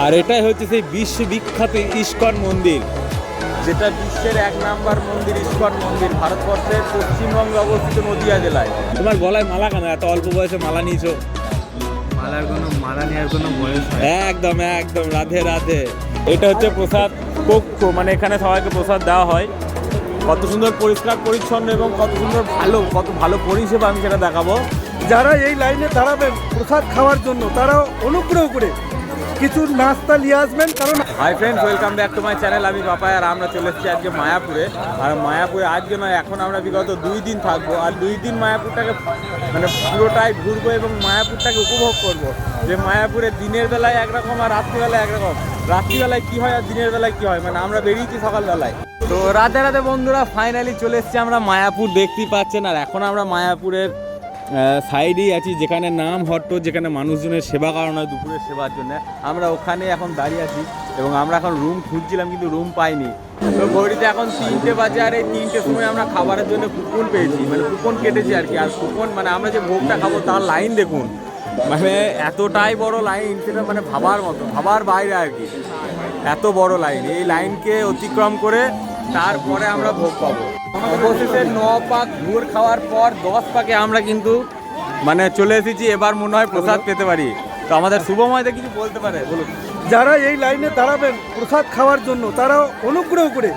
আর এটাই হচ্ছে সেই বিশ্ববিখ্যাত ইস্কন মন্দির, যেটা বিশ্বের 1 নাম্বার মন্দির। ইস্কন মন্দির ভারতবর্ষের পশ্চিমবঙ্গে অবস্থিত নদিয়া জেলায়। তোমার গলায় মালা কেন? এত অল্প বয়সে মালা নিয়েছো? মালা নেওয়ার কোনো বয়স হয়? একদম একদম, রাধে রাধে। এটা হচ্ছে প্রসাদ কক্ষ, মানে এখানে সবাইকে প্রসাদ দেওয়া হয়। কত সুন্দর পরিষ্কার পরিচ্ছন্ন এবং কত ভালো পরিষেবা আমি সেটা দেখাবো। যারা এই লাইনে দাঁড়াবেন প্রসাদ খাওয়ার জন্য, তারাও অনুগ্রহ করে কিছু নাস্তা নিয়ে আসবেন। কারণ hi friends, welcome back to my channel. আমি বাপাই, আর আমরা চলে এসেছি আজকে মায়াপুরে। আর মায়াপুরে আজকে নয়, এখন আমরা বিগত 2 দিন থাকবো। আর 2 দিন মায়াপুরটাকে মানে পুরোটাই ঘুরবো এবং মায়াপুরটাকে উপভোগ করবো। যে মায়াপুরে দিনের বেলায় একরকম আর রাত্রিবেলায় একরকম। রাত্রিবেলায় কী হয় আর দিনের বেলায় কী হয়, মানে আমরা বেরিয়েছি সকালবেলায়। তো রাতে রাতে বন্ধুরা ফাইনালি চলে এসেছি আমরা মায়াপুর, দেখতেই পাচ্ছেন। আর এখন আমরা মায়াপুরের সাইডেই আছি, যেখানে নাম হট্ট, যেখানে মানুষজনের সেবা করানো হয় দুপুরের সেবার জন্য। আমরা ওখানে এখন দাঁড়িয়ে আছি এবং আমরা এখন রুম খুঁজছিলাম, কিন্তু রুম পাইনি। তো ঘড়িতে এখন 3টে বাজে, আর এই 3টের সময় আমরা খাবারের জন্য কুপন পেয়েছি, মানে কুপন কেটেছি আর কি। আর কুপন মানে আমরা যে ভোগটা খাবো তার লাইন দেখুন, মানে এতটাই বড় লাইন, সেটা মানে ভাবার বাইরে আর কি। এত বড় লাইন, এই লাইনকে অতিক্রম করে তারপরে আমরা ভোগ পাবো। অবশেষে 9 পাক ঘুর খাওয়ার পর 10 পাকে আমরা কিন্তু মানে চলে এসেছি। এবার মনে হয় প্রসাদ পেতে পারি। তো আমাদের শুভময়দা কিছু বলতে পারে, বলুন। যারা এই লাইনে দাঁড়াবেন প্রসাদ খাওয়ার জন্য, তারাও অনুগ্রহ করে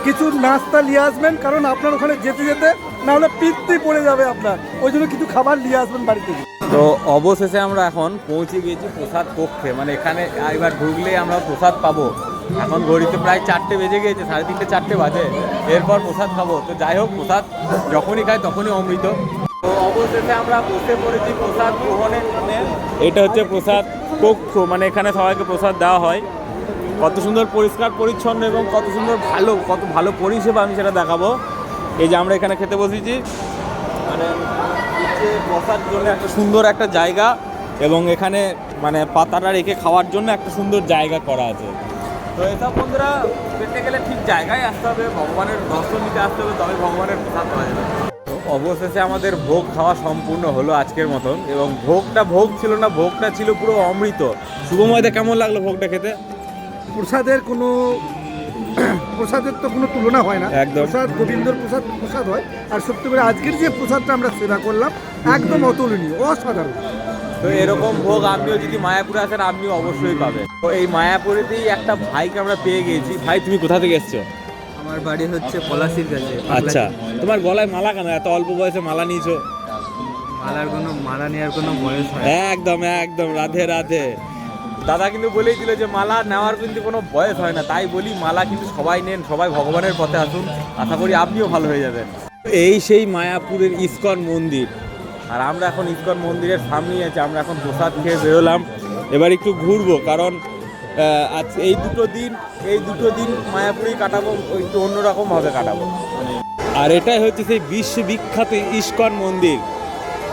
কিছু নাস্তা নিয়ে আসবেন। কারণ আপনার ওখানে যেতে যেতে না হলে পিত্তি পড়ে যাবে আপনার, ওই জন্য কিছু খাবার নিয়ে আসবেন বাড়ি থেকে। তো অবশেষে আমরা এখন পৌঁছে গিয়েছি প্রসাদ কক্ষে, মানে এখানে এবার ঢুকলেই আমরা প্রসাদ পাবো। এখন ঘড়িতে প্রায় 4টে বেজে গিয়েছে, 3:30 4টে বাজে। এরপর প্রসাদ খাবো। তো যাই হোক, প্রসাদ যখনই খাই তখনই অমৃত। তো অবশেষে আমরা বসে পড়েছি প্রসাদ গ্রহণের জন্য। এটা হচ্ছে প্রসাদ কক্ষ, মানে এখানে সবাইকে প্রসাদ দেওয়া হয়। কত সুন্দর পরিষ্কার পরিচ্ছন্ন এবং কত ভালো পরিষেবা আমি সেটা দেখাবো। এই যে আমরা এখানে খেতে বসেছি, মানে বসার জন্য একটা সুন্দর একটা জায়গা, এবং এখানে মানে পাতাটা রেখে খাওয়ার জন্য একটা সুন্দর জায়গা করা আছে। তো এসব বন্ধুরা পেতে গেলে ঠিক জায়গায় আসতে হবে, ভগবানের দর্শন নিতে আসতে হবে, তবে ভগবানের প্রসাদ পাওয়া যাবে। তো অবশেষে আমাদের ভোগ খাওয়া সম্পূর্ণ হলো আজকের মতন, এবং ভোগ ছিল না, ভোগটা ছিল পুরো অমৃত। শুভময়দা কেমন লাগলো ভোগটা খেতে? প্রসাদের তো কোনো তুলনা হয় না। একদম। প্রসাদ গোবিন্দর প্রসাদ হয়। আর সত্যি করে আজকের যে প্রসাদটা আমরা সেবা করলাম, একদম অতুলনীয়, অসাধারণ। তো এরকম ভোগ আপনিও যদি মায়াপুরে আসেন, আপনিও অবশ্যই পাবেন। তো এই মায়াপুরেতেই একটা ভাইকে আমরা পেয়ে গিয়েছি। ভাই, তুমি কোথা থেকে এসছো? আমার বাড়ি হচ্ছে পলাশির কাছে। আচ্ছা, তোমার গলায় মালা কেন? এত অল্প বয়সে মালা নিয়েছো? মালা নেওয়ার কোনো বয়স হয়? একদম একদম, রাধে রাধে। দাদা কিন্তু বলেই দিল যে মালা নেওয়ার কিন্তু কোনো বয়স হয় না। তাই বলি, মালা কিন্তু সবাই নেন, সবাই ভগবানের পথে আসুন, আশা করি আপনিও ভালো হয়ে যাবেন। এই সেই মায়াপুরের ইস্কন মন্দির, আর আমরা এখন ইস্কন মন্দিরের সামনেই আছি। আমরা এখন প্রসাদ খেয়ে বেরোলাম, এবার একটু ঘুরবো, কারণ আজ এই দুটো দিন মায়াপুরেই কাটাবো, একটু অন্যরকমভাবে কাটাবো। আর এটাই হচ্ছে সেই বিশ্ববিখ্যাত ইস্কন মন্দির,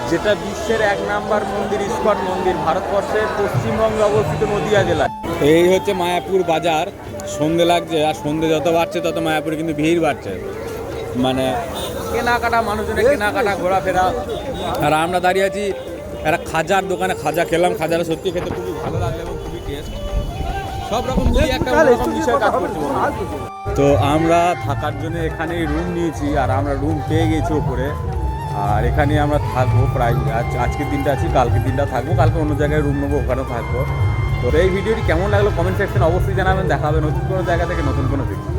যেটা বিশ্বের 1 নাম্বার মন্দির। ইস্কন মন্দির ভারতবর্ষের পশ্চিমবঙ্গে অবস্থিত নদিয়া জেলায়। এই হচ্ছে মায়াপুর বাজার। সন্ধে লাগছে, আর সন্ধে যত বাড়ছে তত মায়াপুরে কিন্তু ভিড় বাড়ছে, মানে কেনাকাটা, মানুষজনের কেনাকাটা, ঘোরাফেরা। আর আমরা দাঁড়িয়ে আছি একটা খাজার দোকানে, খাজা খেলাম। খাজাটা সত্যি খেতে খুবই ভালো লাগলো এবং খুবই টেস্ট। সব রকম মিলিয়ে একটা অন্যরকম বিষয় কাজ করছে। তো আমরা থাকার জন্য এখানেই রুম নিয়েছি, আর আমরা রুম পেয়ে গেছি ওপরে। আর এখানে আমরা থাকবো প্রায়, আজকের দিনটা আছি, কালকের দিনটা থাকবো, কালকে অন্য জায়গায় রুম নেবো, ওখানেও থাকবো। তো এই ভিডিওটি কেমন লাগলো কমেন্ট সেকশনে অবশ্যই জানাবেন। দেখা হবে নতুন কোনো জায়গা থেকে নতুন কোনো ভিডিও।